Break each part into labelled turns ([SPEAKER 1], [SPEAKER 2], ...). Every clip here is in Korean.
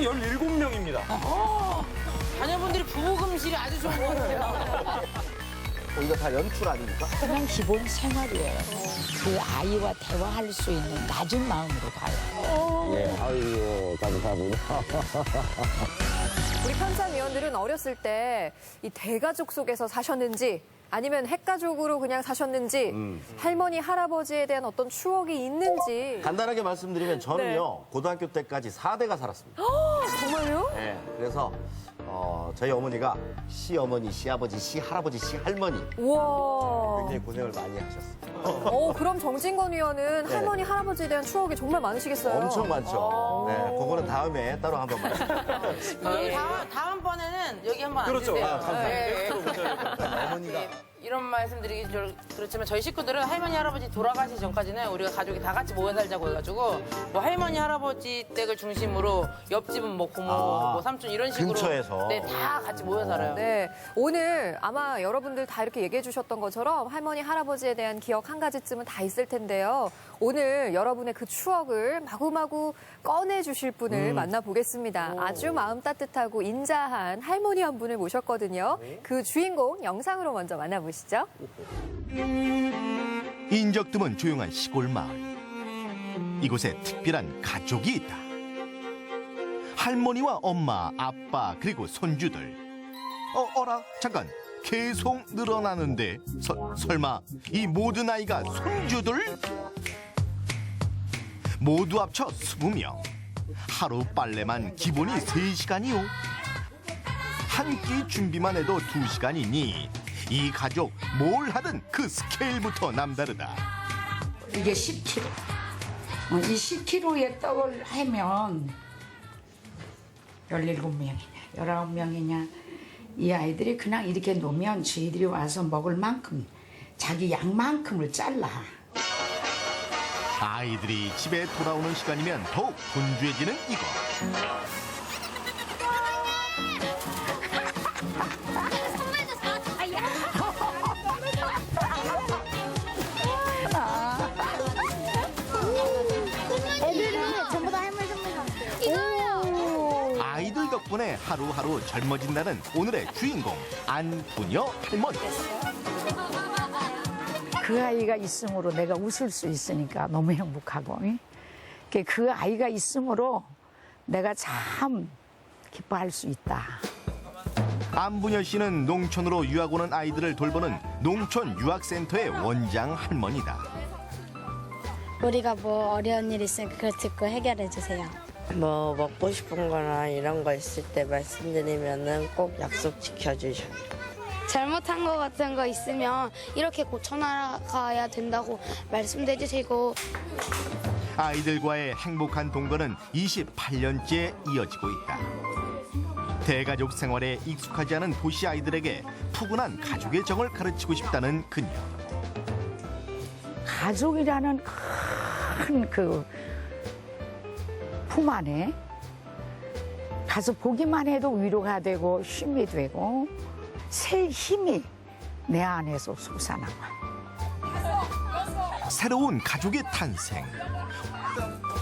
[SPEAKER 1] 17명입니다.
[SPEAKER 2] 자녀분들이 부부금실이 아주 좋은 것 같아요.
[SPEAKER 3] 이거 다 연출 아닙니까?
[SPEAKER 4] 그냥 기본 생활이에요. 그 아이와 대화할 수 있는 낮은 마음으로 가요.
[SPEAKER 5] 예, 아이고, 감사합니다.
[SPEAKER 6] 우리 편찬위원들은 어렸을 때 이 대가족 속에서 사셨는지 아니면 핵가족으로 그냥 사셨는지 할머니, 할아버지에 대한 어떤 추억이 있는지.
[SPEAKER 3] 간단하게 말씀드리면 저는요, 고등학교 때까지 4대가 살았습니다.
[SPEAKER 6] 정말요?
[SPEAKER 3] 네, 그래서 저희 어머니가 시어머니, 시아버지, 시할아버지, 시할머니
[SPEAKER 6] 우와.
[SPEAKER 3] 굉장히 고생을 많이 하셨어요.
[SPEAKER 6] 그럼 정진건 위원은
[SPEAKER 3] 네.
[SPEAKER 6] 할머니, 할아버지에 대한 추억이 정말 많으시겠어요?
[SPEAKER 3] 엄청 많죠. 네, 그거는 다음에 따로 한번 말씀드릴게요.
[SPEAKER 2] 여기 다음번에는 여기 한번
[SPEAKER 1] 그렇죠.
[SPEAKER 2] 앉으세요.
[SPEAKER 1] 아, 감사합니다.
[SPEAKER 2] 네.
[SPEAKER 1] 엑스트로 모셔야겠다.
[SPEAKER 3] 어머니가
[SPEAKER 2] 이런 말씀드리기 그렇지만 저희 식구들은 할머니, 할아버지 돌아가시기 전까지는 우리가 가족이 다 같이 모여 살자고 해가지고 뭐 할머니, 할아버지 댁을 중심으로 옆집은 뭐 고모, 뭐 삼촌 이런 식으로
[SPEAKER 3] 근처에서.
[SPEAKER 2] 네, 다 같이 모여 살아요.
[SPEAKER 6] 네, 오늘 아마 여러분들 다 이렇게 얘기해 주셨던 것처럼 할머니, 할아버지에 대한 기억 한 가지쯤은 다 있을 텐데요. 오늘 여러분의 그 추억을 마구마구 꺼내 주실 분을 만나보겠습니다. 아주 마음 따뜻하고 인자한 할머니 한 분을 모셨거든요. 그 주인공 영상으로 먼저 만나보시죠.
[SPEAKER 7] 인적 드문 조용한 시골 마을. 이곳에 특별한 가족이 있다. 할머니와 엄마, 아빠, 그리고 손주들. 어라, 잠깐. 계속 늘어나는데 설마 이 모든 아이가 손주들? 모두 합쳐 20명. 하루 빨래만 기본이 3시간이요. 한 끼 준비만 해도 2시간이니 이 가족 뭘 하든 그 스케일부터 남다르다.
[SPEAKER 4] 이게 10kg. 이 10kg의 떡을 하면 17명이냐, 19명이냐. 이 아이들이 그냥 이렇게 놓으면 저희들이 와서 먹을 만큼 자기 양만큼을 잘라.
[SPEAKER 7] 아이들이 집에 돌아오는 시간이면 더욱 분주해지는 이거.
[SPEAKER 8] 애들이 전부 다 할머니 선물 샀어요. 이거요.
[SPEAKER 7] 아이들 덕분에 하루하루 젊어진다는 오늘의 주인공 안부녀 할머니.
[SPEAKER 4] 그 아이가 있음으로 내가 웃을 수 있으니까 너무 행복하고, 그 아이가 있음으로 내가 참 기뻐할 수 있다.
[SPEAKER 7] 안부녀 씨는 농촌으로 유학 오는 아이들을 돌보는 농촌 유학센터의 원장 할머니다.
[SPEAKER 8] 우리가 뭐 어려운 일 있으면 그걸 듣고 해결해 주세요.
[SPEAKER 9] 뭐 먹고 싶은 거나 이런 거 있을 때 말씀드리면은 꼭 약속 지켜주셔요.
[SPEAKER 8] 잘못한 거 같은 거 있으면 이렇게 고쳐나가야 된다고 말씀해 주시고.
[SPEAKER 7] 아이들과의 행복한 동거는 28년째 이어지고 있다. 대가족 생활에 익숙하지 않은 도시 아이들에게 푸근한 가족의 정을 가르치고 싶다는 그녀.
[SPEAKER 4] 가족이라는 큰 그 품 안에 가서 보기만 해도 위로가 되고 힘이 되고 새 힘이 내 안에서 솟아나와.
[SPEAKER 7] 새로운 가족의 탄생.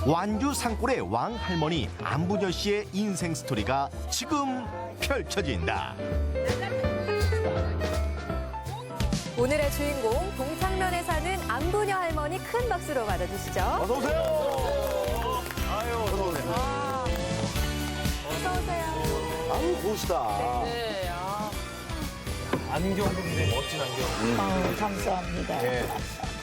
[SPEAKER 7] 완주 산골의 왕할머니 안부녀 씨의 인생 스토리가 지금 펼쳐진다.
[SPEAKER 6] 오늘의 주인공 동창면에 사는 안부녀 할머니 큰 박수로 맞아주시죠.
[SPEAKER 3] 어서 오세요.
[SPEAKER 1] 아유, 어서 오세요.
[SPEAKER 6] 어서 오세요.
[SPEAKER 3] 아유, 좋으시다.
[SPEAKER 2] 네,
[SPEAKER 1] 안경도 굉장히 멋진 안경.
[SPEAKER 4] 감사합니다.
[SPEAKER 3] 네.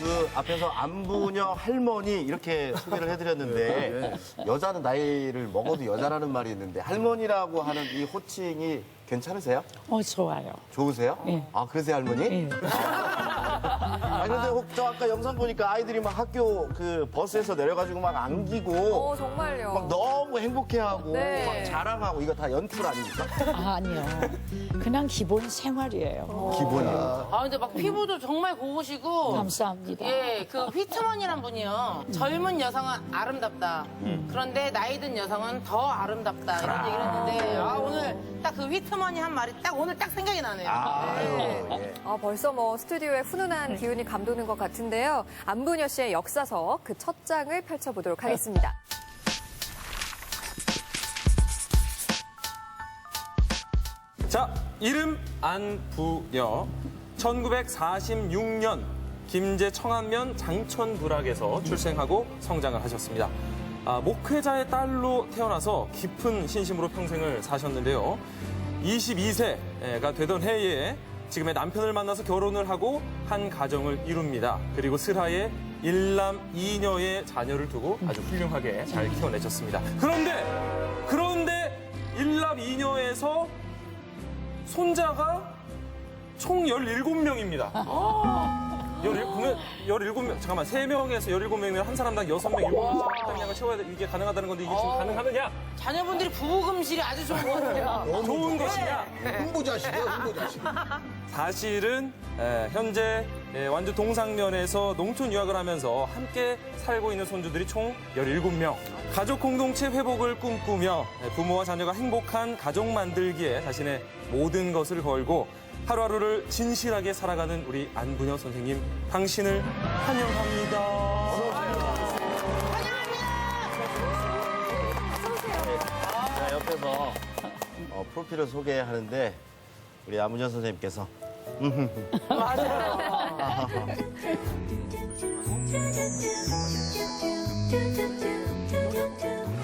[SPEAKER 3] 그 앞에서 안부녀 할머니 이렇게 소개를 해드렸는데 여자는 나이를 먹어도 여자라는 말이 있는데 할머니라고 하는 이 호칭이 괜찮으세요?
[SPEAKER 4] 좋아요.
[SPEAKER 3] 좋으세요?
[SPEAKER 4] 예.
[SPEAKER 3] 아, 그러세요, 할머니?
[SPEAKER 4] 예.
[SPEAKER 3] 아, 근데 저 아까 영상 보니까 아이들이 막 학교 그 버스에서 내려가지고 막 안기고
[SPEAKER 6] 정말요.
[SPEAKER 3] 막 너무 행복해하고
[SPEAKER 6] 네.
[SPEAKER 3] 막 자랑하고 이거 다 연출 아닙니까?
[SPEAKER 4] 아니요. 그냥 기본 생활이에요.
[SPEAKER 3] 기본이요.
[SPEAKER 2] 아 근데 막 피부도 정말 고우시고.
[SPEAKER 4] 감사합니다.
[SPEAKER 2] 예, 그 휘트먼이란 분이요. 젊은 여성은 아름답다. 그런데 나이 든 여성은 더 아름답다. 이런 얘기를 했는데, 오늘 딱 그 휘트먼이 한 말이 딱 오늘 딱 생각이 나네요.
[SPEAKER 3] 아유, 예.
[SPEAKER 6] 벌써 뭐 스튜디오에 훈훈한 기운이 감도는 것 같은데요. 안부녀 씨의 역사서 그 첫 장을 펼쳐보도록 하겠습니다.
[SPEAKER 1] 자, 이름 안부녀. 1946년 김제 청안면 장천부락에서 출생하고 성장을 하셨습니다. 목회자의 딸로 태어나서 깊은 신심으로 평생을 사셨는데요. 22세가 되던 해에 지금의 남편을 만나서 결혼을 하고 한 가정을 이룹니다. 그리고 슬하에 일남 이녀의 자녀를 두고 아주 훌륭하게 잘 키워내셨습니다. 그런데 일남 이녀에서 손자가 총 17명입니다. 17명, 잠깐만, 3명에서 17명이면 한 사람당 6명, 7명씩 식당량을 채워야 돼. 이게 가능하다는 건데 이게 지금 가능하느냐?
[SPEAKER 2] 자녀분들이 부부금실이 아주 좋은 것 같아요.
[SPEAKER 1] 좋은 것이냐?
[SPEAKER 10] 흥부자식이에요, 흥부자식.
[SPEAKER 1] 사실은 현재 완주 동상면에서 농촌 유학을 하면서 함께 살고 있는 손주들이 총 17명. 가족 공동체 회복을 꿈꾸며 부모와 자녀가 행복한 가족 만들기에 자신의 모든 것을 걸고 하루하루를 진실하게 살아가는 우리 안부녀 선생님, 당신을 환영합니다.
[SPEAKER 3] 자, 옆에서 프로필을 소개하는데 우리 안부녀 선생님께서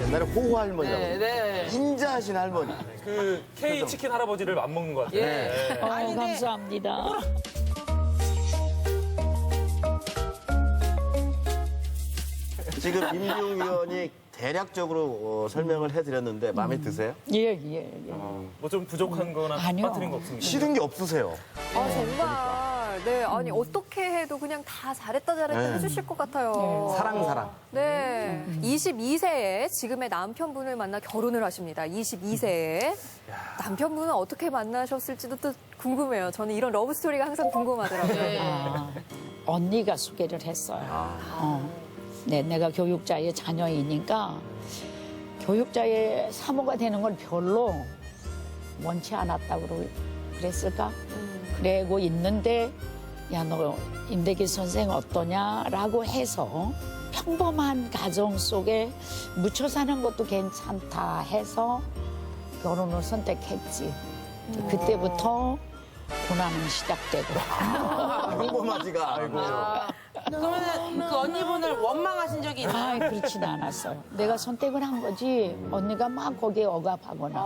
[SPEAKER 3] 옛날에 호호 할머니라고
[SPEAKER 2] 네.
[SPEAKER 3] 인자하신 할머니.
[SPEAKER 1] 그 K 치킨 할아버지를 안 먹는 것 같아요.
[SPEAKER 2] 예. 아니, 근데
[SPEAKER 4] 감사합니다.
[SPEAKER 3] 지금 임기웅 위원이 대략적으로 설명을 해드렸는데 마음에 드세요?
[SPEAKER 4] 예.
[SPEAKER 1] 뭐 좀 부족한 거나
[SPEAKER 4] 아니요.
[SPEAKER 1] 빠뜨린 거 없습니까?
[SPEAKER 3] 싫은 게 없으세요.
[SPEAKER 6] 정말. 네, 아니 어떻게 해도 그냥 다 잘했다
[SPEAKER 3] 네.
[SPEAKER 6] 해주실 것 같아요.
[SPEAKER 3] 사랑.
[SPEAKER 6] 네, 22세에 지금의 남편분을 만나 결혼을 하십니다. 22세에 남편분은 어떻게 만나셨을지도 또 궁금해요. 저는 이런 러브 스토리가 항상 궁금하더라고요.
[SPEAKER 4] 언니가 소개를 했어요. 네, 내가 교육자의 자녀이니까 교육자의 사모가 되는 걸 별로 원치 않았다고 그랬을까? 그러고 있는데 야, 너 임대기 선생 어떠냐라고 해서 평범한 가정 속에 묻혀 사는 것도 괜찮다 해서 결혼을 선택했지. 그때부터 고난은 시작되고.
[SPEAKER 3] 평범하지가 않고.
[SPEAKER 2] 그러면 그 언니분을 원망하신 적이 있나요?
[SPEAKER 4] 그렇지는 않았어요. 내가 선택을 한 거지 언니가 막 거기에 억압하거나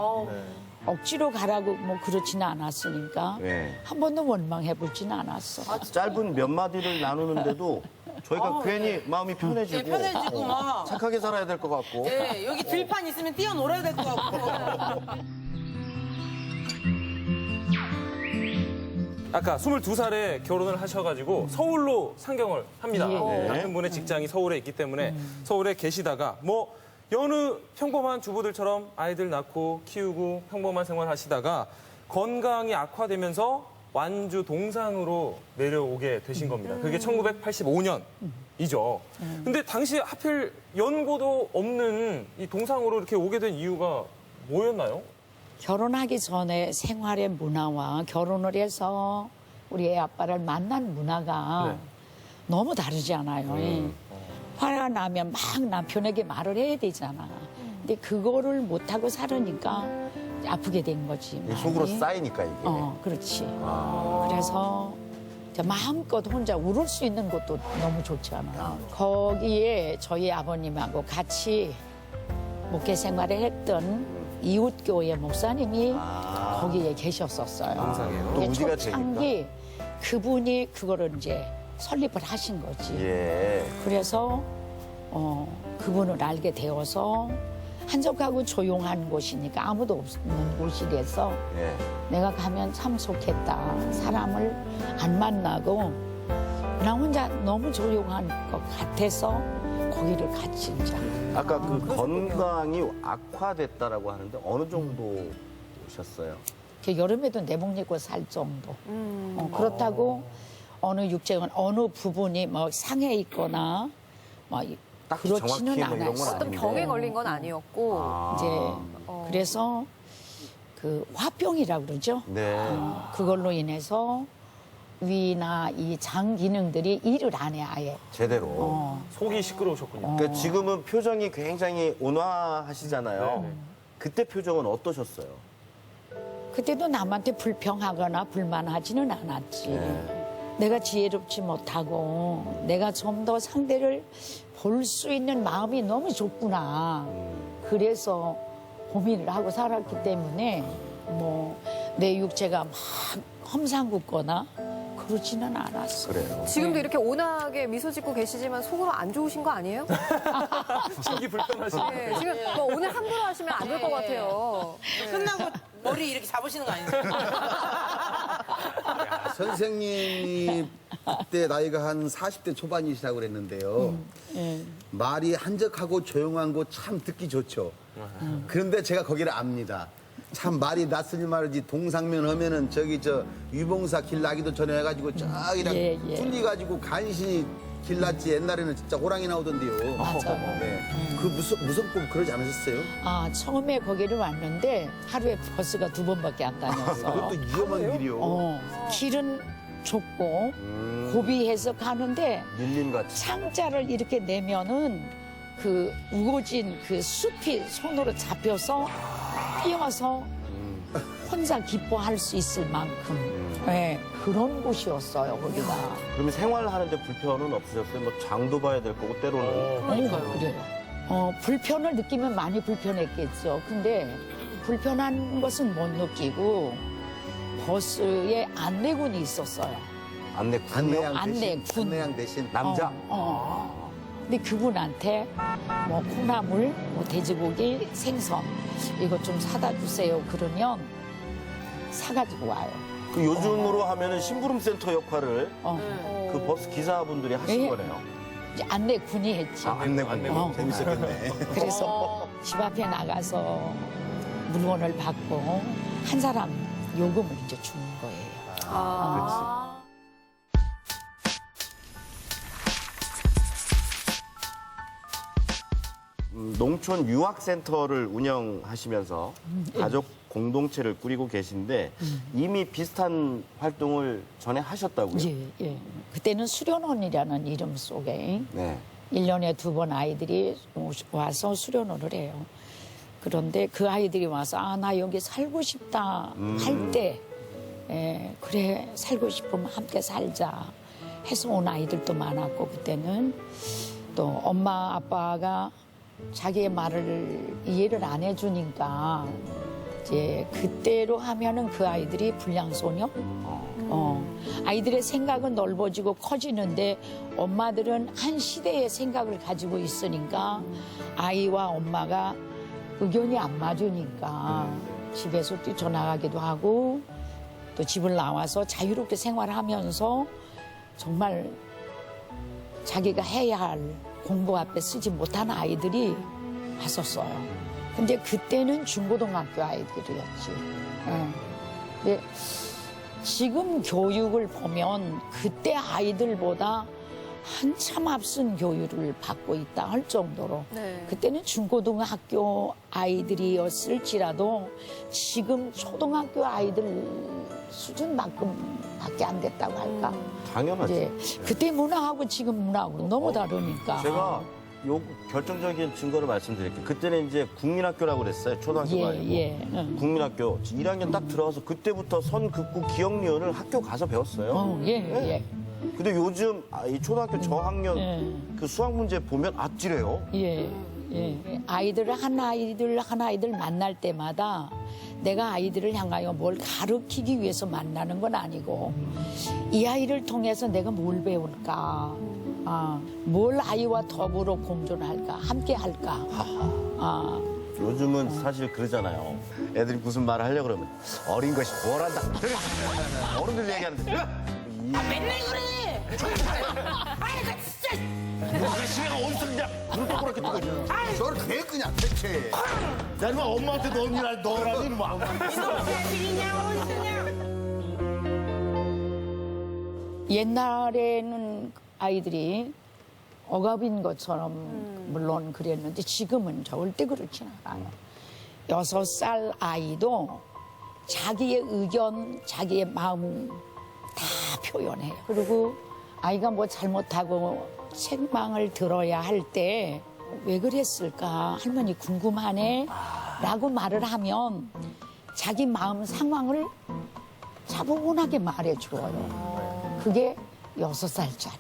[SPEAKER 4] 억지로 가라고 뭐 그렇지는 않았으니까
[SPEAKER 3] 네.
[SPEAKER 4] 한 번도 원망해보지는 않았어.
[SPEAKER 3] 짧은 몇 마디를 나누는데도 저희가 괜히 마음이 편해지고,
[SPEAKER 2] 편해지고 막.
[SPEAKER 3] 착하게 살아야 될 것 같고.
[SPEAKER 2] 네, 여기 들판 있으면 뛰어놀아야 될 것 같고.
[SPEAKER 1] 아까 22살에 결혼을 하셔가지고 서울로 상경을 합니다.
[SPEAKER 4] 예.
[SPEAKER 1] 남편분의 직장이 서울에 있기 때문에 서울에 계시다가 뭐 여느 평범한 주부들처럼 아이들 낳고 키우고 평범한 생활 하시다가 건강이 악화되면서 완주 동상으로 내려오게 되신 겁니다. 그게 1985년이죠. 근데 당시 하필 연고도 없는 이 동상으로 이렇게 오게 된 이유가 뭐였나요?
[SPEAKER 4] 결혼하기 전에 생활의 문화와 결혼을 해서 우리 애 아빠를 만난 문화가 너무 다르지 않아요. 화가 나면 막 남편에게 말을 해야 되잖아. 근데 그거를 못하고 살으니까 아프게 된 거지.
[SPEAKER 3] 속으로
[SPEAKER 4] 마음이.
[SPEAKER 3] 쌓이니까 이게.
[SPEAKER 4] 그렇지. 그래서 이제 마음껏 혼자 울을 수 있는 것도 너무 좋잖아. 거기에 저희 아버님하고 같이 목회 생활을 했던 이웃교회 목사님이 거기에 계셨었어요.
[SPEAKER 3] 동상이에요. 또
[SPEAKER 4] 이게
[SPEAKER 3] 의지가
[SPEAKER 4] 초창기 그분이 그거를 이제 설립을 하신 거지.
[SPEAKER 3] 예.
[SPEAKER 4] 그래서 그분을 알게 되어서 한적하고 조용한 곳이니까 아무도 없는 곳이라서
[SPEAKER 3] 예.
[SPEAKER 4] 내가 가면 참 좋겠다. 사람을 안 만나고 그냥 혼자 너무 조용한 것 같아서 거기를 같이 이제.
[SPEAKER 3] 아까 그 건강이 악화됐다라고 하는데 어느 정도 오셨어요?
[SPEAKER 4] 여름에도 내복 입고 살 정도. 그렇다고 어느 육체건 어느 부분이 뭐 상해 있거나 뭐
[SPEAKER 3] 딱히
[SPEAKER 4] 그렇지는
[SPEAKER 3] 정확히 뭐 이런 건
[SPEAKER 4] 않았어.
[SPEAKER 6] 어떤 병에 걸린 건 아니었고
[SPEAKER 4] 이제 그래서 그 화병이라고 그러죠.
[SPEAKER 3] 네.
[SPEAKER 4] 그걸로 인해서 위나 이 장 기능들이 일을 안 해 아예.
[SPEAKER 3] 제대로.
[SPEAKER 1] 속이 시끄러우셨군요.
[SPEAKER 3] 그러니까 지금은 표정이 굉장히 온화하시잖아요. 그때 표정은 어떠셨어요?
[SPEAKER 4] 그때도 남한테 불평하거나 불만하지는 않았지. 내가 지혜롭지 못하고 내가 좀 더 상대를 볼 수 있는 마음이 너무 좁구나. 그래서 고민을 하고 살았기 때문에 뭐 내 육체가 막 험상궂거나 그러지는 않았어.
[SPEAKER 3] 그래요.
[SPEAKER 6] 지금도 이렇게 온화하게 미소 짓고 계시지만 속으로 안 좋으신 거 아니에요?
[SPEAKER 1] 속이 불편하시네.
[SPEAKER 6] 네, 지금 뭐 오늘 함부로 하시면 안 될 것 같아요.
[SPEAKER 2] 끝나고 머리 이렇게 잡으시는 거 아니에요?
[SPEAKER 10] 선생님이 그때 나이가 한 40대 초반이시라고 그랬는데요. 말이 한적하고 조용한 거 참 듣기 좋죠. 그런데 제가 거기를 압니다. 참 말이 낯설지 말지 동상면 하면은 저기 저 유봉사 길 나기도 전에 해가지고 저기랑 뚫리가지고 간신히 길 났지. 옛날에는 진짜 호랑이 나오던데요.
[SPEAKER 4] 맞아요.
[SPEAKER 10] 네. 그 무섭고 그러지 않으셨어요?
[SPEAKER 4] 아, 처음에 거기를 왔는데 하루에 버스가 2번밖에 안 다녀서.
[SPEAKER 10] 그것도 위험한 길이요.
[SPEAKER 4] 길은 좁고 고비해서 가는데
[SPEAKER 3] 밀림같이.
[SPEAKER 4] 창자를 이렇게 내면은 그 우거진 그 숲이 손으로 잡혀서 뛰어서 혼자 기뻐할 수 있을 만큼 네, 그런 곳이었어요, 거기가.
[SPEAKER 3] 그러면 생활하는데 불편은 없으셨어요? 뭐 장도 봐야 될 거고 때로는.
[SPEAKER 4] 그래요. 불편을 느끼면 많이 불편했겠죠. 근데 불편한 것은 못 느끼고 버스에 안내군이 있었어요.
[SPEAKER 10] 안내양 대신
[SPEAKER 3] 남자.
[SPEAKER 4] 근데 그분한테 뭐 콩나물, 뭐 돼지고기, 생선 이거 좀 사다 주세요. 그러면 사가지고 와요.
[SPEAKER 3] 그 요즘으로 하면은 심부름센터 역할을 그 버스 기사분들이 하신
[SPEAKER 4] 네.
[SPEAKER 3] 거네요.
[SPEAKER 4] 이제 안내군이 했지.
[SPEAKER 10] 안내군. 재밌었겠네.
[SPEAKER 4] 그래서 집 앞에 나가서 물건을 받고 한 사람 요금을 이제 주는 거예요.
[SPEAKER 3] 농촌 유학센터를 운영하시면서 가족 공동체를 꾸리고 계신데 이미 비슷한 활동을 전에 하셨다고요?
[SPEAKER 4] 예. 그때는 수련원이라는 이름 속에
[SPEAKER 3] 네.
[SPEAKER 4] 1년에 2번 아이들이 와서 수련원을 해요. 그런데 그 아이들이 와서 아, 나 여기 살고 싶다 할 때 그래 살고 싶으면 함께 살자 해서 온 아이들도 많았고 그때는 또 엄마 아빠가 자기의 말을 이해를 안 해주니까 이제 그때로 하면은 그 아이들이 불량소녀. 아이들의 생각은 넓어지고 커지는데 엄마들은 한 시대의 생각을 가지고 있으니까 아이와 엄마가 의견이 안 맞으니까 집에서 뛰쳐나가기도 하고 또 집을 나와서 자유롭게 생활하면서 정말 자기가 해야 할 공부 앞에 쓰지 못하는 아이들이 왔었어요. 근데 그때는 중고등학교 아이들이었지. 근데 지금 교육을 보면 그때 아이들보다 한참 앞선 교육을 받고 있다 할 정도로 그때는 중고등학교 아이들이었을지라도 지금 초등학교 아이들 수준만큼밖에 안 됐다고 할까.
[SPEAKER 3] 당연하죠.
[SPEAKER 4] 그때 문화하고 지금 문화하고 너무 다르니까.
[SPEAKER 3] 제가 요 결정적인 증거를 말씀드릴게요. 그때는 이제 국민학교라고 그랬어요. 초등학교가 아니고. 국민학교 1학년 딱 들어가서 그때부터 선 긋고 기억리을을 학교 가서 배웠어요. 근데 요즘 이 초등학교 저학년 그 수학 문제 보면 아찔해요.
[SPEAKER 4] 아이들 한 아이들 만날 때마다 내가 아이들을 향하여 뭘 가르치기 위해서 만나는 건 아니고 이 아이를 통해서 내가 뭘 배울까, 뭘 아이와 더불어 공존할까, 함께 할까.
[SPEAKER 3] 요즘은 사실 그러잖아요. 애들이 무슨 말을 하려고 그러면 어린 것이 뭘 한다. 어른들 얘기하는데.
[SPEAKER 2] 맨날 그래! 아니, 나 진짜!
[SPEAKER 10] 아저씨가 어디서 그냥 눈 동그랗게 뜨고 있어. 저를 왜 그냥 대체. 야, 이놈아 엄마한테 너라니, 이놈아.
[SPEAKER 4] 옛날에는 아이들이 억압인 것처럼 물론 그랬는데 지금은 절대 그렇진 않아요. 6살 아이도 자기의 의견, 자기의 마음 다 표현해요. 그리고 아이가 뭐 잘못하고 책망을 들어야 할 때 왜 그랬을까 할머니 궁금하네 라고 말을 하면 자기 마음 상황을 차분하게 말해줘요. 그게 6살짜리.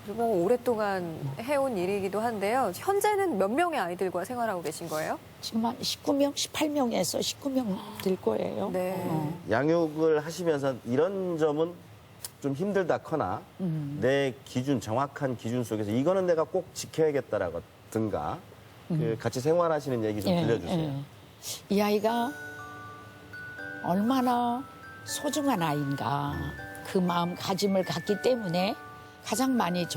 [SPEAKER 6] 그리고 오랫동안 해온 일이기도 한데요. 현재는 몇 명의 아이들과 생활하고 계신 거예요?
[SPEAKER 4] 지금 한 19명, 18명에서 19명 될 거예요.
[SPEAKER 6] 네.
[SPEAKER 3] 양육을 하시면서 이런 점은 좀 힘들다거나 내 기준, 정확한 기준 속에서 이거는 내가 꼭 지켜야겠다라든가 그 같이 생활하시는 얘기 좀 들려주세요.
[SPEAKER 4] 이 아이가 얼마나 소중한 아이인가 그 마음가짐을 갖기 때문에 가장 많이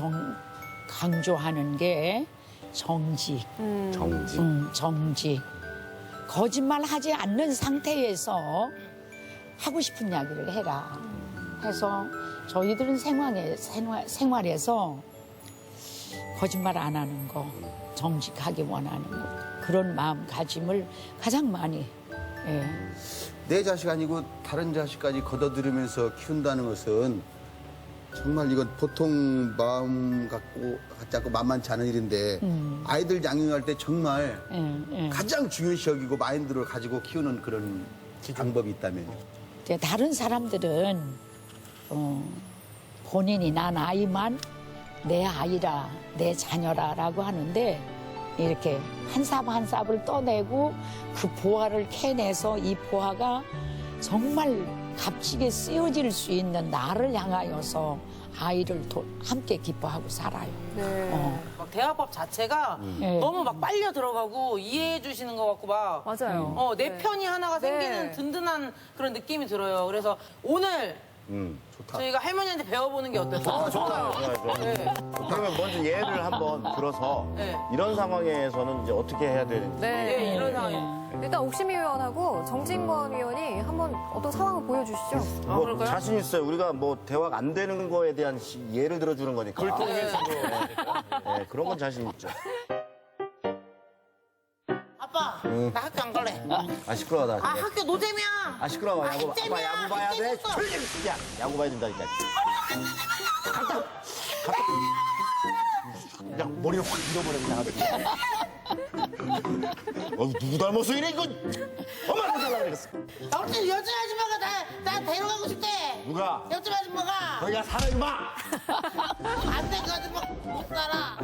[SPEAKER 4] 강조하는 게 정직. 정직. 거짓말하지 않는 상태에서 하고 싶은 이야기를 해라. 해서 저희들은 생활에서 거짓말 안 하는 거, 정직하게 원하는 거 그런 마음가짐을 가장 많이.
[SPEAKER 10] 내 자식 아니고 다른 자식까지 걷어들이면서 키운다는 것은 정말 이건 보통 마음 갖지 않고 만만치 않은 일인데 아이들 양육할 때 정말 가장 중요시 여기고 마인드를 가지고 키우는 그런 방법이 있다면.
[SPEAKER 4] 다른 사람들은 본인이 난 아이만 내 아이라 내 자녀라라고 하는데 이렇게 한 삽 한 삽을 떠내고 그 보화를 캐내서 이 보화가 정말 값지게 쓰여질 수 있는 나를 향하여서 아이를 함께 기뻐하고 살아요.
[SPEAKER 2] 막 대화법 자체가 너무 막 빨려 들어가고 이해해 주시는 것 같고 막
[SPEAKER 6] 맞아요.
[SPEAKER 2] 내 편이 하나가 생기는
[SPEAKER 6] 네.
[SPEAKER 2] 든든한 그런 느낌이 들어요. 그래서 오늘 저희가 할머니한테 배워보는 게 어떨까요?
[SPEAKER 3] 좋아요. 그러면 먼저 예를 한번 들어서 이런 상황에서는 이제 어떻게 해야 되는지.
[SPEAKER 2] 네, 이런 상황에.
[SPEAKER 6] 일단 옥심희 의원하고 정진권 의원이 한번 어떤 상황을 보여주시죠.
[SPEAKER 3] 뭐
[SPEAKER 2] 그럴까요?
[SPEAKER 3] 자신 있어요. 우리가 뭐 대화가 안 되는 거에 대한 예를 들어주는 거니까. 네, 그런 건 자신 있죠.
[SPEAKER 2] 아빠, 나 학교 안 갈래.
[SPEAKER 3] 아 시끄러워 나.
[SPEAKER 2] 학교 노잼이야.
[SPEAKER 3] 아 시끄러워. 야구
[SPEAKER 2] 잼이야.
[SPEAKER 3] 야구 봐야 돼.
[SPEAKER 2] 잼 있어.
[SPEAKER 3] 야 야구 봐야 된다니까. 갔다. 그냥 머리를 확 밀어버려 그냥. 누구 닮았어 이래 이거. 엄마한테 달라 그랬어.
[SPEAKER 2] 아무튼 여자 아줌마가 나 데려가고 싶대.
[SPEAKER 3] 누가?
[SPEAKER 2] 옆집 아줌마가.
[SPEAKER 3] 너희가 살아 임마.
[SPEAKER 2] 안 될 거 아줌마 못 살아.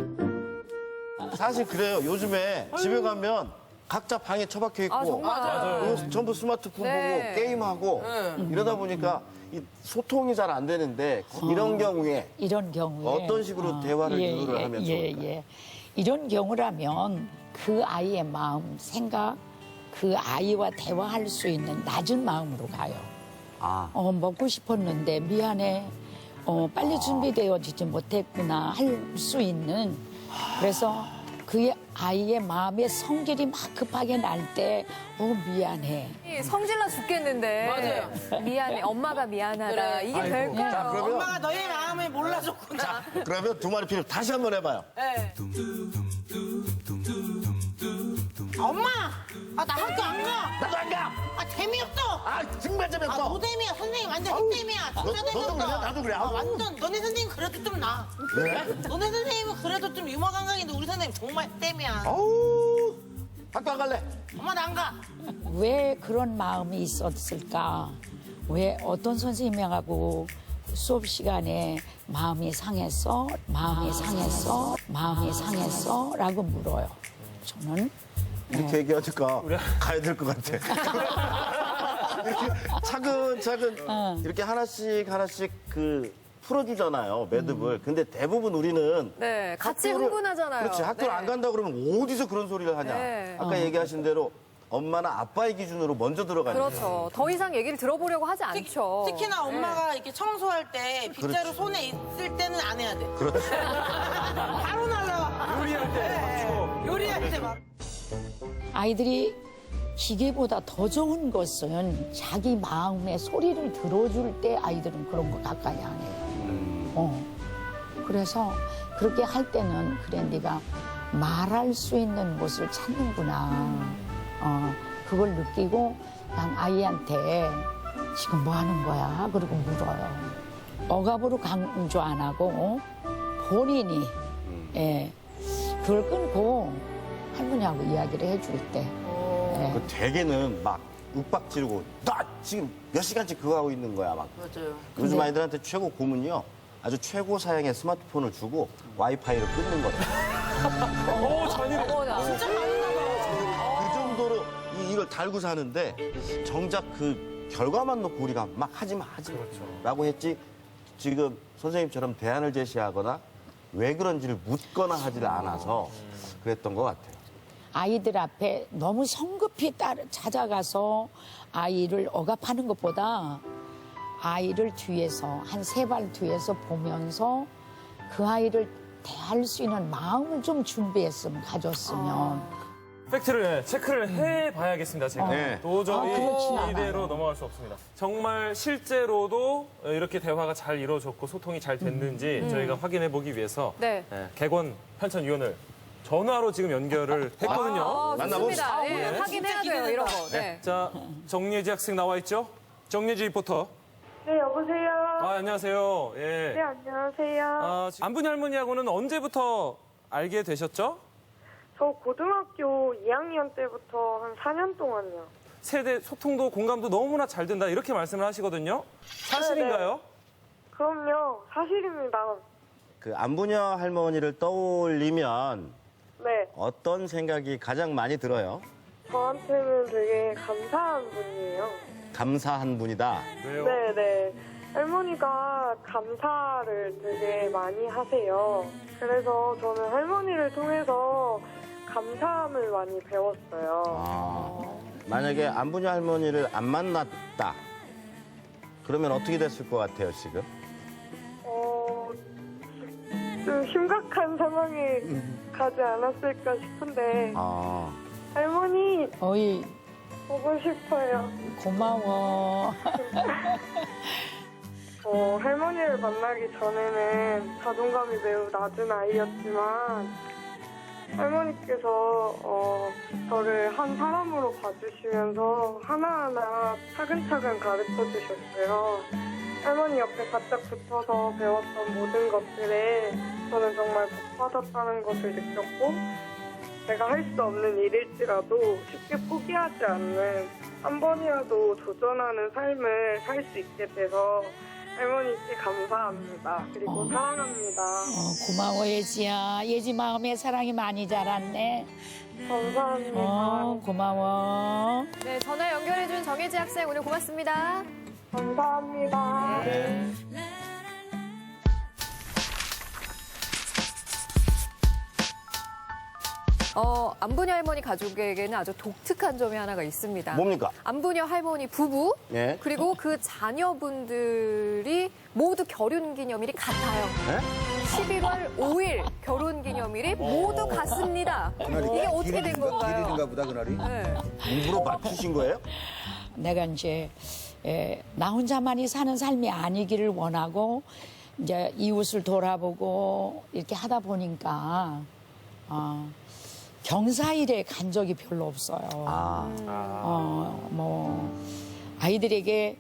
[SPEAKER 3] 사실 그래요. 요즘에 집에 가면 각자 방에 처박혀 있고
[SPEAKER 6] 아, 정말.
[SPEAKER 3] 그리고 전부 스마트폰
[SPEAKER 6] 네.
[SPEAKER 3] 보고 게임하고 이러다 보니까 이 소통이 잘 안 되는데 이런 경우에 어떤 식으로 대화를 유도를 하면 좋을까요?
[SPEAKER 4] 이런 경우라면 그 아이의 마음, 생각, 그 아이와 대화할 수 있는 낮은 마음으로 가요. 먹고 싶었는데 미안해. 빨리 준비되어지지 못했구나 할 수 있는. 그래서 그 아이의 마음에 성질이 막 급하게 날 때 미안해.
[SPEAKER 6] 성질나 죽겠는데.
[SPEAKER 2] 맞아요.
[SPEAKER 6] 미안해. 엄마가 미안하다.
[SPEAKER 2] 그래.
[SPEAKER 6] 이게 될까요?
[SPEAKER 3] 자, 그러면
[SPEAKER 2] 엄마가 너의 마음을 몰라줬구나.
[SPEAKER 3] 그러면 두 마리 피를 다시 한번 해봐요.
[SPEAKER 2] 네. 엄마! 나 학교 안 가!
[SPEAKER 3] 나도 안 가.
[SPEAKER 2] 재미없어!
[SPEAKER 3] 정말 재미없어.
[SPEAKER 2] 노잼이야. 선생님 완전 핵잼이야. 진짜
[SPEAKER 3] 너도
[SPEAKER 2] 재미없어.
[SPEAKER 3] 그래? 나도 그래.
[SPEAKER 2] 완전 너네 선생님 그래도 좀 나.
[SPEAKER 3] 왜?
[SPEAKER 2] 너네 선생님은 그래도 좀 유머 감각인데 우리 선생님 정말 땜이야.
[SPEAKER 3] 어우, 학교 안 갈래.
[SPEAKER 2] 엄마 나 안 가.
[SPEAKER 4] 왜 그런 마음이 있었을까? 왜 어떤 선생님하고 수업 시간에 마음이 상했어? 라고 물어요. 저는
[SPEAKER 3] 이렇게 얘기하니까 가야 될 것 같아. 이렇게 차근차근 이렇게 하나씩 그 풀어주잖아요, 매듭을. 근데 대부분 우리는
[SPEAKER 6] 네, 같이
[SPEAKER 3] 학교를-
[SPEAKER 6] 흥분하잖아요.
[SPEAKER 3] 그렇지, 학교를
[SPEAKER 6] 네.
[SPEAKER 3] 안 간다 그러면 어디서 그런 소리를 하냐.
[SPEAKER 6] 네.
[SPEAKER 3] 아까 얘기하신 대로 엄마나 아빠의 기준으로 먼저 들어가니까.
[SPEAKER 6] 그렇죠. 더 이상 얘기를 들어보려고 하지 않죠.
[SPEAKER 2] 특히나 엄마가 이렇게 청소할 때 빗자루
[SPEAKER 3] 그렇지.
[SPEAKER 2] 손에 있을 때는 안 해야 돼.
[SPEAKER 3] 그렇지.
[SPEAKER 2] 바로 날라와. 요리할 때. 요리할 때 막.
[SPEAKER 4] 아이들이 기계보다 더 좋은 것은 자기 마음의 소리를 들어줄 때 아이들은 그런 거 가까이 안 해요. 그래서 그렇게 할 때는 그래 네가 말할 수 있는 곳을 찾는구나. 그걸 느끼고 그냥 아이한테 지금 뭐 하는 거야? 그러고 물어요. 억압으로 강조 안 하고 본인이 그걸 끊고 할머니하고 이야기를 해줄 때
[SPEAKER 3] 그 대개는 막 윽박 지르고 나 지금 몇 시간째 그거 하고 있는 거야 막.
[SPEAKER 2] 맞아요.
[SPEAKER 3] 요즘 아이들한테 최고 고문이요. 아주 최고 사양의 스마트폰을 주고 와이파이를 끊는 거다.
[SPEAKER 1] 오, 잔인해.
[SPEAKER 2] 진짜 많은가 봐.
[SPEAKER 3] 그 정도로 이걸 달고 사는데 정작 그 결과만 놓고 우리가 막 하지 마 라고 했지 지금 선생님처럼 대안을 제시하거나 왜 그런지를 묻거나 하지를 않아서 그랬던 것 같아요.
[SPEAKER 4] 아이들 앞에 너무 성급히 찾아가서 아이를 억압하는 것보다 아이를 뒤에서 한 3발 뒤에서 보면서 그 아이를 대할 수 있는 마음을 좀 준비했으면 가졌으면
[SPEAKER 1] 팩트를 체크를 해봐야겠습니다, 제가.
[SPEAKER 3] 네.
[SPEAKER 1] 도저히
[SPEAKER 4] 그렇진 않아요.
[SPEAKER 1] 이대로 넘어갈 수 없습니다. 정말 실제로도 이렇게 대화가 잘 이루어졌고 소통이 잘 됐는지 저희가 확인해보기 위해서
[SPEAKER 6] 네.
[SPEAKER 1] 객원 편찬위원을 전화로 지금 연결을 했거든요.
[SPEAKER 6] 좋습니다. 예,
[SPEAKER 1] 네.
[SPEAKER 6] 확인해야 돼요, 이런 거. 네.
[SPEAKER 1] 자, 정예지 학생 나와 있죠? 정예지 리포터.
[SPEAKER 11] 네, 여보세요.
[SPEAKER 1] 안녕하세요. 예.
[SPEAKER 11] 네, 안녕하세요.
[SPEAKER 1] 안분이 할머니하고는 언제부터 알게 되셨죠?
[SPEAKER 11] 저 고등학교 2학년 때부터 한 4년 동안요.
[SPEAKER 1] 세대 소통도 공감도 너무나 잘 된다 이렇게 말씀을 하시거든요. 사실인가요?
[SPEAKER 11] 그럼요, 사실입니다.
[SPEAKER 3] 그 안부녀 할머니를 떠올리면
[SPEAKER 11] 네,
[SPEAKER 3] 어떤 생각이 가장 많이 들어요?
[SPEAKER 11] 저한테는 되게 감사한 분이에요.
[SPEAKER 3] 감사한 분이다.
[SPEAKER 1] 왜요?
[SPEAKER 11] 네. 할머니가 감사를 되게 많이 하세요. 그래서 저는 할머니를 통해서 감사함을 많이 배웠어요.
[SPEAKER 3] 만약에 안부녀 할머니를 안 만났다. 그러면 어떻게 됐을 것 같아요, 지금?
[SPEAKER 11] 좀 심각한 상황에 가지 않았을까 싶은데 할머니
[SPEAKER 4] 어이
[SPEAKER 11] 보고 싶어요.
[SPEAKER 4] 고마워.
[SPEAKER 11] 할머니를 만나기 전에는 자존감이 매우 낮은 아이였지만 할머니께서 저를 한 사람으로 봐주시면서 하나하나 차근차근 가르쳐 주셨어요. 할머니 옆에 바짝 붙어서 배웠던 모든 것들에 저는 정말 복 받았다는 것을 느꼈고 내가 할 수 없는 일일지라도 쉽게 포기하지 않는 한 번이라도 도전하는 삶을 살 수 있게 돼서 할머니께 감사합니다. 그리고 사랑합니다.
[SPEAKER 4] 고마워 예지야. 예지 마음에 사랑이 많이 자랐네.
[SPEAKER 11] 감사합니다.
[SPEAKER 4] 고마워.
[SPEAKER 6] 네, 전화 연결해준 정혜지 학생 오늘 고맙습니다.
[SPEAKER 11] 감사합니다.
[SPEAKER 6] 안부녀 할머니 가족에게는 아주 독특한 점이 하나가 있습니다.
[SPEAKER 3] 뭡니까?
[SPEAKER 6] 안부녀 할머니 부부
[SPEAKER 3] 네.
[SPEAKER 6] 그리고 그 자녀분들이 모두 결혼기념일이 같아요.
[SPEAKER 3] 네?
[SPEAKER 6] 11월 5일 결혼기념일이 모두 같습니다. 이게 어떻게 된 건가요?
[SPEAKER 10] 일인가 보다 그날이.
[SPEAKER 6] 네.
[SPEAKER 3] 일부러 맞추신 거예요?
[SPEAKER 4] 내가 이제 나 혼자만이 사는 삶이 아니기를 원하고 이제 이웃을 돌아보고 이렇게 하다 보니까 경사일에 간 적이 별로 없어요. 아이들에게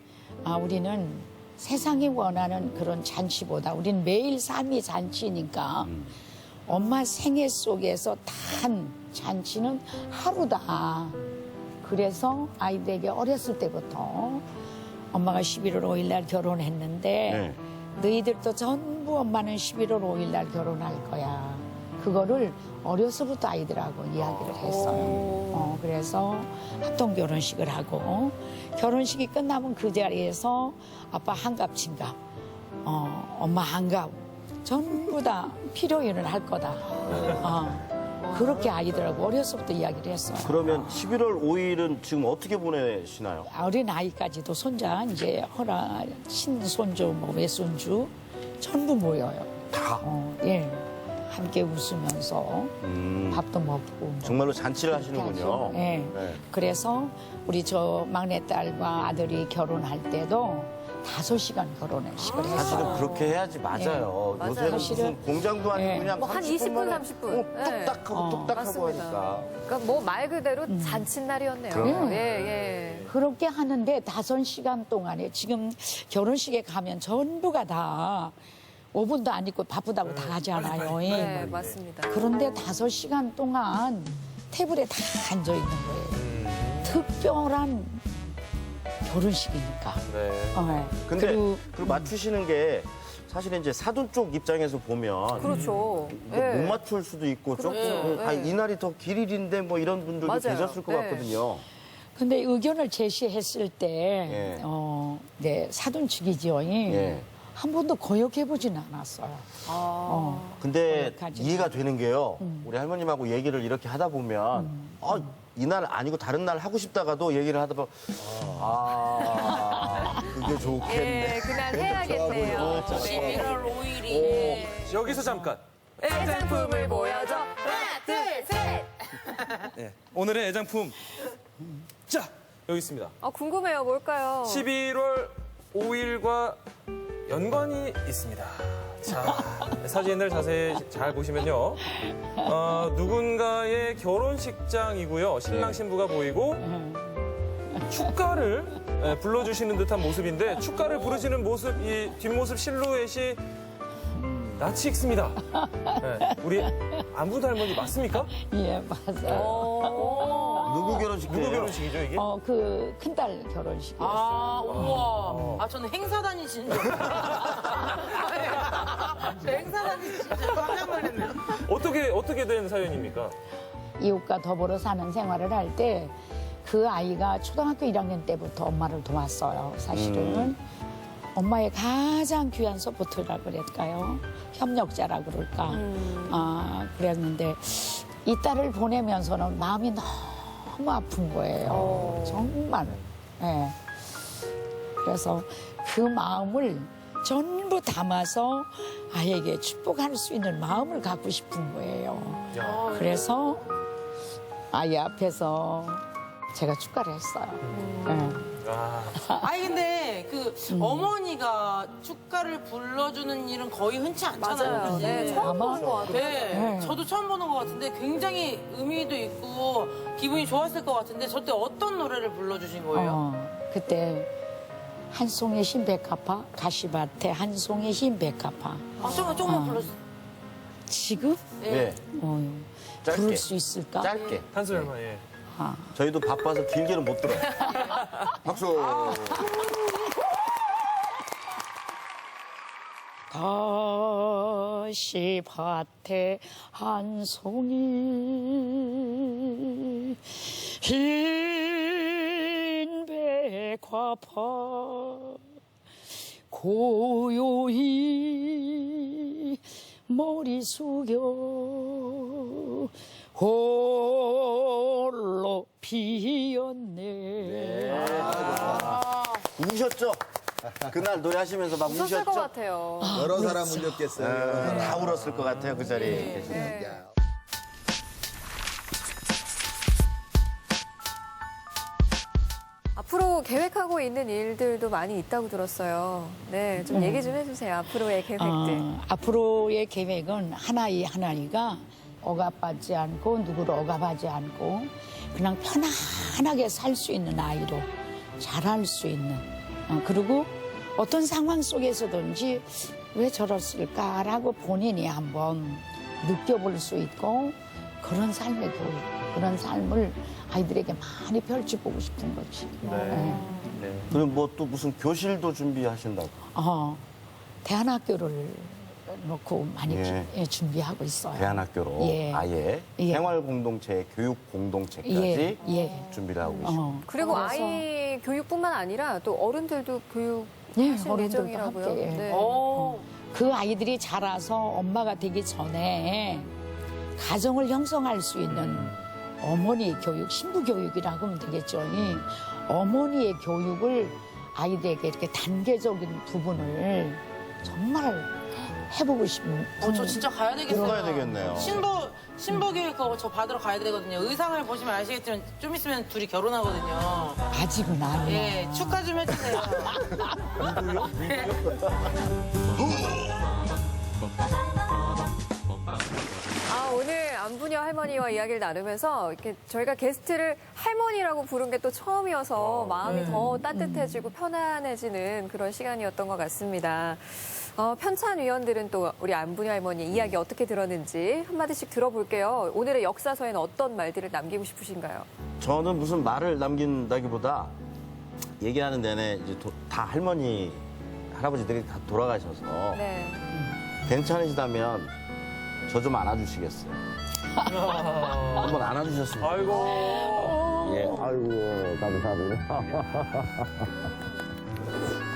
[SPEAKER 4] 우리는 세상이 원하는 그런 잔치보다 우리는 매일 삶이 잔치니까 엄마 생애 속에서 단 잔치는 하루다. 그래서 아이들에게 어렸을 때부터 엄마가 11월 5일 날 결혼했는데 너희들도 전부 엄마는 11월 5일 날 결혼할 거야. 그거를 어려서부터 아이들하고 이야기를 했어요. 그래서 합동 결혼식을 하고 결혼식이 끝나면 그 자리에서 아빠 한갑 친갑, 엄마 한갑 전부 다 필요인을 할 거다. 그렇게 아이들하고 어려서부터 이야기를 했어요.
[SPEAKER 3] 그러면 11월 5일은 지금 어떻게 보내시나요?
[SPEAKER 4] 어린 아이까지도 손자 이제 친손주, 외손주 전부 모여요.
[SPEAKER 3] 다?
[SPEAKER 4] 예. 함께 웃으면서 밥도 먹고.
[SPEAKER 3] 정말로 잔치를 하시는군요.
[SPEAKER 4] 예.
[SPEAKER 3] 네.
[SPEAKER 4] 그래서 우리 저 막내딸과 아들이 결혼할 때도 5시간 결혼식을 했어요.
[SPEAKER 3] 사실은 그렇게 해야지 맞아요.
[SPEAKER 6] 네.
[SPEAKER 3] 요새는
[SPEAKER 4] 사실은,
[SPEAKER 3] 무슨 공장도 아니고 그냥
[SPEAKER 6] 뭐 한
[SPEAKER 3] 30분
[SPEAKER 6] 20분,
[SPEAKER 3] 만에
[SPEAKER 6] 30분. 네.
[SPEAKER 3] 뚝딱하고 뚝딱하고
[SPEAKER 6] 맞습니다.
[SPEAKER 3] 하니까.
[SPEAKER 6] 그러니까 뭐 말 그대로 잔칫날이었네요. 예.
[SPEAKER 4] 그렇게 하는데 5시간 동안에 지금 결혼식에 가면 전부가 다 5분도 안 있고 바쁘다고 다 가잖아요.
[SPEAKER 6] 맞습니다.
[SPEAKER 4] 그런데 5시간 동안 테이블에 다 앉아 있는 거예요. 특별한 결혼식이니까.
[SPEAKER 1] 네.
[SPEAKER 4] 네.
[SPEAKER 3] 근데
[SPEAKER 4] 그리고
[SPEAKER 3] 그리고 맞추시는 게 사실은 이제 사돈 쪽 입장에서 보면
[SPEAKER 6] 그렇죠.
[SPEAKER 3] 못 맞출 수도 있고
[SPEAKER 6] 그렇죠.
[SPEAKER 3] 조금
[SPEAKER 6] 네.
[SPEAKER 3] 아니, 이날이 더 길일인데 뭐 이런 분들도
[SPEAKER 6] 맞아요.
[SPEAKER 3] 계셨을 것
[SPEAKER 6] 네.
[SPEAKER 3] 같거든요.
[SPEAKER 4] 근데 의견을 제시했을 때,
[SPEAKER 3] 예.
[SPEAKER 4] 네, 사돈 측이지요.
[SPEAKER 3] 예.
[SPEAKER 4] 한 번도 거역해보진 않았어요.
[SPEAKER 3] 근데
[SPEAKER 4] 거역하지
[SPEAKER 3] 이해가 되는 게요. 우리 할머님하고 얘기를 이렇게 하다 보면 이날 아니고 다른 날 하고 싶다가도 얘기를 하다 보면 그게 좋겠네.
[SPEAKER 6] 예, 그날 해야겠네요.
[SPEAKER 2] 11월 5일이
[SPEAKER 1] 여기서 잠깐.
[SPEAKER 6] 애장품을 보여줘. 하나, 둘, 셋.
[SPEAKER 1] 네. 오늘의 애장품. 자, 여기 있습니다.
[SPEAKER 6] 궁금해요. 뭘까요?
[SPEAKER 1] 11월 5일과 연관이 있습니다. 자, 사진을 자세히 잘 보시면요. 누군가의 결혼식장이고요. 신랑 신부가 보이고 축가를 불러주시는 듯한 모습인데 축가를 부르시는 모습, 이 뒷모습 실루엣이 낯이 익습니다. 네, 우리 안부 할머니 맞습니까?
[SPEAKER 4] 예, 맞아요.
[SPEAKER 3] 누구 결혼식이에요?
[SPEAKER 1] 누구 결혼식이죠, 이게?
[SPEAKER 4] 그 큰딸 결혼식이었어요.
[SPEAKER 2] 우와. 저는 행사 다니시는 줄 행사 다니시는 줄 깜짝 놀랐네.
[SPEAKER 1] 어떻게 된 사연입니까?
[SPEAKER 4] 이웃과 더불어 사는 생활을 할 때 그 아이가 초등학교 1학년 때부터 엄마를 도왔어요, 사실은. 엄마의 가장 귀한 서포터라 그럴까요? 협력자라 그럴까? 그랬는데 이 딸을 보내면서는 마음이 너무 아픈 거예요. 정말. 네. 그래서 그 마음을 전부 담아서 아이에게 축복할 수 있는 마음을 갖고 싶은 거예요. 그래서 아이 앞에서 제가 축가를 했어요. 네.
[SPEAKER 2] 아니 근데 그 어머니가 축가를 불러주는 일은 거의 흔치 않잖아요.
[SPEAKER 6] 맞아요.
[SPEAKER 2] 그치?
[SPEAKER 6] 네, 처음
[SPEAKER 4] 아마-
[SPEAKER 6] 보는 것 같아요.
[SPEAKER 2] 네, 저도 처음 보는 것 같은데 굉장히 의미도 있고 기분이 좋았을 것 같은데 저때 어떤 노래를 불러주신 거예요?
[SPEAKER 4] 그때 한 송의 흰 백합화, 가시밭에 한 송의 흰 백합화.
[SPEAKER 2] 조금만 불러주세요.
[SPEAKER 4] 지금
[SPEAKER 3] 네. 짧게.
[SPEAKER 4] 부를 수 있을까?
[SPEAKER 3] 짧게.
[SPEAKER 1] 한소희 할머니. 예.
[SPEAKER 3] 저희도 바빠서 길게는 못 들어요. 박수.
[SPEAKER 4] 가시밭에 한 송이 흰 백화파 고요히 머리 숙여 홀로 피었네.
[SPEAKER 3] 우셨죠? 그날 노래하시면서 막
[SPEAKER 6] 웃었을 것
[SPEAKER 3] 우셨죠?
[SPEAKER 6] 같아요.
[SPEAKER 10] 여러 사람 울렸겠어요.
[SPEAKER 3] 다 울었을 것 같아요, 그 자리에.
[SPEAKER 10] 야.
[SPEAKER 6] 앞으로 계획하고 있는 일들도 많이 있다고 들었어요. 네, 좀 얘기 좀 해주세요. 앞으로의 계획들.
[SPEAKER 4] 앞으로의 계획은 하나이 하나이가 억압받지 않고 누구를 억압하지 않고 그냥 편안하게 살 수 있는 아이로 자랄 수 있는 그리고 어떤 상황 속에서든지 왜 저랬을까라고 본인이 한번 느껴볼 수 있고 그런 삶의 교육, 그런 삶을 아이들에게 많이 펼쳐보고 싶은 거지.
[SPEAKER 3] 네. 그리고 뭐 또 무슨 교실도 준비하신다고.
[SPEAKER 4] 대안학교를 놓고 많이
[SPEAKER 3] 예.
[SPEAKER 4] 준비하고 있어요.
[SPEAKER 3] 대안학교로
[SPEAKER 4] 예.
[SPEAKER 3] 아예
[SPEAKER 4] 예.
[SPEAKER 3] 생활 공동체, 교육 공동체까지
[SPEAKER 4] 예.
[SPEAKER 3] 준비를 하고 계십니다.
[SPEAKER 6] 그리고
[SPEAKER 4] 그래서-
[SPEAKER 6] 아이 교육뿐만 아니라 또 어른들도 교육
[SPEAKER 4] 예,
[SPEAKER 6] 하실
[SPEAKER 4] 어른들도
[SPEAKER 6] 예정이라고요.
[SPEAKER 4] 함께.
[SPEAKER 6] 네.
[SPEAKER 4] 그 아이들이 자라서 엄마가 되기 전에 가정을 형성할 수 있는 어머니 교육, 신부 교육이라고 하면 되겠죠. 이 어머니의 교육을 아이들에게 이렇게 단계적인 부분을 정말 해보고 싶은.
[SPEAKER 2] 저 진짜 가야 되겠어요.
[SPEAKER 3] 가야 되겠네요.
[SPEAKER 2] 신부 교육 그거 저 받으러 가야 되거든요. 의상을 보시면 아시겠지만 좀 있으면 둘이 결혼하거든요.
[SPEAKER 4] 아직은 아니야.
[SPEAKER 2] 예, 축하 좀 해주세요.
[SPEAKER 6] 오늘 안부녀 할머니와 이야기를 나누면서 이렇게 저희가 게스트를 할머니라고 부른 게 또 처음이어서 마음이 더 따뜻해지고 편안해지는 그런 시간이었던 것 같습니다. 편찬 위원들은 또 우리 안부녀 할머니 이야기 어떻게 들었는지 한마디씩 들어볼게요. 오늘의 역사서에는 어떤 말들을 남기고 싶으신가요?
[SPEAKER 3] 저는 무슨 말을 남긴다기보다 얘기하는 내내 이제 다 할머니, 할아버지들이 다 돌아가셔서
[SPEAKER 6] 네.
[SPEAKER 3] 괜찮으시다면 저 좀 안아주시겠어요? 한번 안아주셨으면
[SPEAKER 1] 아이고.
[SPEAKER 3] 예.
[SPEAKER 5] 아이고, 감사합니다.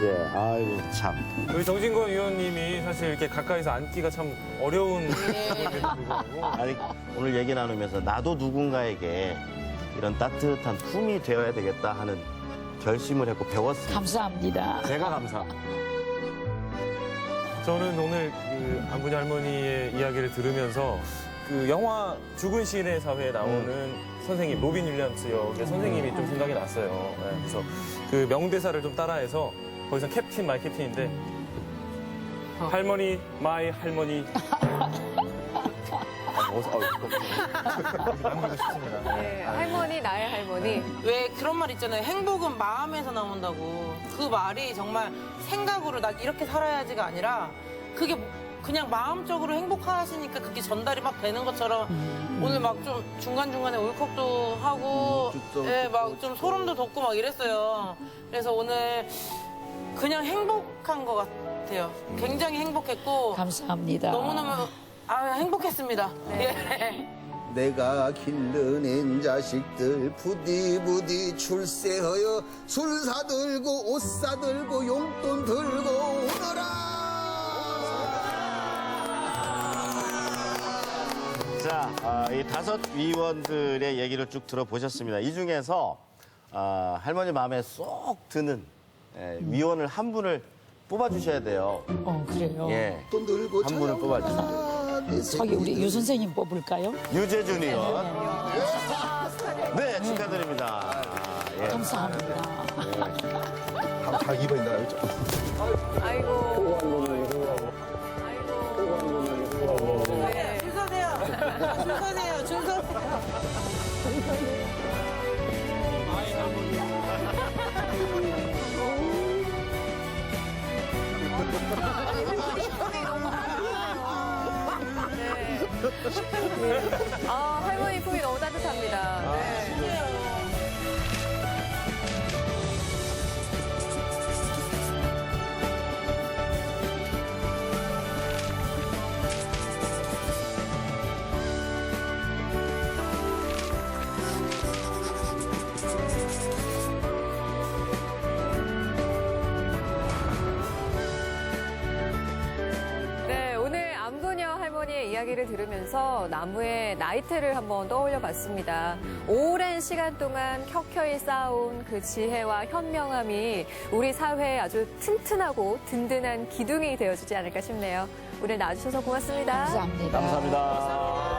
[SPEAKER 5] 예, 아이고.
[SPEAKER 3] 참.
[SPEAKER 1] 우리 정진권 의원님이 사실 이렇게 가까이서 앉기가 참 어려운 분인데도 불구하고
[SPEAKER 3] 아니, 오늘 얘기 나누면서 나도 누군가에게 이런 따뜻한 품이 되어야 되겠다 하는 결심을 했고 배웠습니다.
[SPEAKER 4] 감사합니다.
[SPEAKER 3] 제가 감사.
[SPEAKER 1] 저는 오늘 그 안부녀 할머니의 이야기를 들으면서 그 영화 죽은 시인의 사회에 나오는 선생님 로빈 윌리엄스 역의 선생님이 좀 생각이 났어요. 네, 그래서 그 명대사를 좀 따라해서 거기서 캡틴 마이 캡틴인데 할머니 마이 할머니 남기고 싶습니다.
[SPEAKER 6] 네, 할머니, 나의 할머니.
[SPEAKER 2] 왜 그런 말 있잖아요. 행복은 마음에서 나온다고. 그 말이 정말 생각으로 나 이렇게 살아야지가 아니라 그게 그냥 마음적으로 행복하시니까 그게 전달이 막 되는 것처럼 오늘 막 좀 중간중간에 울컥도 하고 예, 막 좀 소름도 돋고 막 이랬어요. 그래서 오늘 그냥 행복한 것 같아요. 굉장히 행복했고
[SPEAKER 4] 감사합니다.
[SPEAKER 2] 너무너무 행복했습니다. 예.
[SPEAKER 10] 내가 길러낸 자식들 부디 출세하여 술 사들고 옷 사들고 용돈 들고 오너라.
[SPEAKER 3] 자, 이 5 위원들의 얘기를 쭉 들어보셨습니다. 이 중에서 할머니 마음에 쏙 드는 위원을 한 분을 뽑아주셔야 돼요.
[SPEAKER 4] 그래요.
[SPEAKER 3] 예,
[SPEAKER 10] 돈 들고
[SPEAKER 3] 한 분을 뽑아주세요.
[SPEAKER 4] 저기 우리 유 선생님 뽑을까요?
[SPEAKER 3] 유재준 의원. 네, 축하드립니다. 예.
[SPEAKER 4] 감사합니다.
[SPEAKER 10] 다 입어인다.
[SPEAKER 6] 아이고.
[SPEAKER 2] 줄 서세요. 줄 서세요. 줄 서세요.
[SPEAKER 6] 할머니 품이 너무 따뜻합니다. 네. 네, 오늘 안부녀 할머니의 이야기를 들으면서 나무의 나이테를 한번 떠올려 봤습니다. 오랜 시간 동안 켜켜이 쌓아온 그 지혜와 현명함이 우리 사회에 아주 튼튼하고 든든한 기둥이 되어주지 않을까 싶네요. 오늘 나와주셔서 고맙습니다.
[SPEAKER 4] 감사합니다.
[SPEAKER 3] 감사합니다.